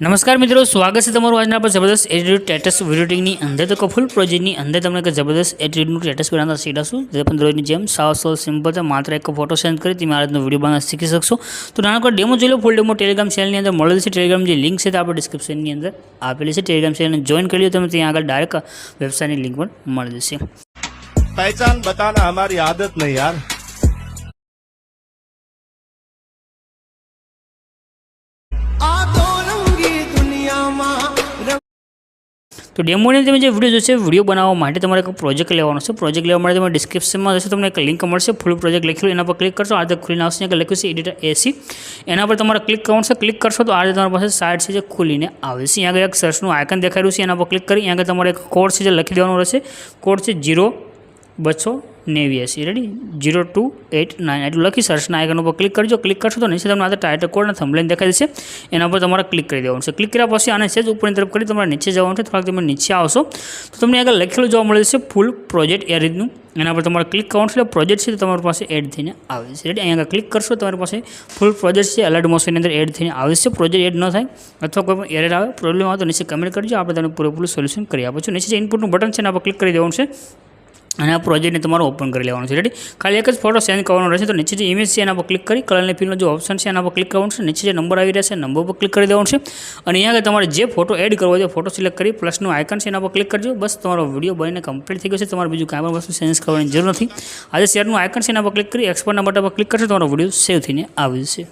नमस्कार मित्रों, स्वागत है तमाરું આજના પર જબરદસ્ત એટ્રીટ્યુડ સ્ટેટસ વિડિયોની અંદર। તો ફૂલ પ્રોજેક્ટની અંદર તમને એક જબરદસ્ત એટ્રીટ્યુડનું સ્ટેટસ બનાવતા શીખીશું। જે પણ રોજની જેમ સાવ સિમ્પલ છે, માત્ર એક ફોટો સેન્ડ કરી તમે આ રીતનો વિડીયો બનાવતા શીખી શકશો। તો નાનકડો ડેમો જોઈ લો। ફૂલ ડેમો ટેલિગ્રામ ચેનલની અંદર મળેલ છે। ટેલિગ્રામ જે લિંક છે તે આપણે ડિસ્ક્રિપ્શનની અંદર આપેલી છે। ટેલિગ્રામ ચેનલને જોઈન કરી લો તમે, ત્યાં આગળ ડાયરેક્ટ વેબસાઇટની લિંક પણ મળી જશે। पहचान बताना हमारी आदत नहीं यार। तो डेमोनी તમે જે વિડીયો જોશે, વિડીયો બનાવવા માટે તમારે એક પ્રોજેક્ટ લેવાનો છે। પ્રોજેક્ટ લેવા માટે તમે ડિસ્ક્રિપ્શનમાં જશો, તમને એક લિંક મળશે, ફૂલ પ્રોજેક્ટ લખેલું, એના પર ક્લિક કરશો, આ રીતે ખુલીને આવશે। કે લખ્યું છે એડિટર એસી, એના પર તમારે ક્લિક કરવાનું છે। ક્લિક કરશો તો આ રીતે તમારી પાસે સાઇટ છે જે ખુલીને આવે છે। અહીંયા આગળ એક સર્ચનું આઇકન દેખાઈ રહ્યું છે, એના પર ક્લિક કરી અહીંયા આગળ તમારે એક કોડ છે જે લખી દેવાનો રહેશે। કોડ છે 0-289। રેડી 0289 એટલું લખી સર્ચના આઇકન ઉપર ક્લિક કરજો। ક્લિક કરશો તો નીચે તમને આ ટાઇટલ કોડ અને થંબનેલ દેખાઈ જશે, એના પર તમારે ક્લિક કરી દેવાનું છે। ક્લિક કર્યા પછી આને સેજ ઉપરની તરફ કરી તમારે નીચે જવાનું છે। થોડાક તમે નીચે આવશો તો તમને આગળ લખેલું જોવા મળે છે ફૂલ પ્રોજેક્ટ એ રીતનું, એના પર તમારે ક્લિક કરવાનું છે। પ્રોજેક્ટ છે તો તમારી પાસે એડ થઈને આવે છે। રેડી અહીંયા આગળ ક્લિક કરશો તમારી પાસે ફૂલ પ્રોજેક્ટ છે એલર્ટ મોશનની અંદર એડ થઈને આવે છે। પ્રોજેક્ટ એડ ન થાય અથવા કોઈ પણ એરર આવે, પ્રોબ્લેમ આવે તો નીચે કમેન્ટ કરજો, આપણે તમને પૂરેપૂરું સોલ્યુશન કરી આપો છો। નીચે જે ઇનપુટનું બટન છે એના પર ક્લિક કરી દેવાનું છે અને આ પ્રોજેક્ટને તમારે ઓપન કરી લેવાનું છે। રેડી ખાલી એક જ ફોટો સેન્ડ કરવાનો રહેશે। તો નીચે જે ઇમેજ છે એના પર ક્લિક કરી કલરને ફિલનો જે ઓપ્શન છે એના પર ક્લિક કરવાનું છે। નીચે જે નંબર આવી રહ્યા છે નંબર પર ક્લિક કરી દેવાનું છે અને અહીંયા આગળ તમારે જે ફોટો એડ કરવો હોય ફોટો સિલેક્ટ કરી પ્લસનું આઇકન છે એના પર ક્લિક કરજો। બસ તમારો વિડીયો બનીને કમ્પ્લીટ થઈ ગયો છે। તમારે બીજું કાંઈ પણ વસ્તુ ચેન્જ કરવાની જરૂર નથી। આજે શેરનું આઇકન છે એના પર ક્લિક કરી એક્સપોર્ટના બટન પર ક્લિક કરશો, તમારો વિડીયો સેવ થઈને આવી જશે।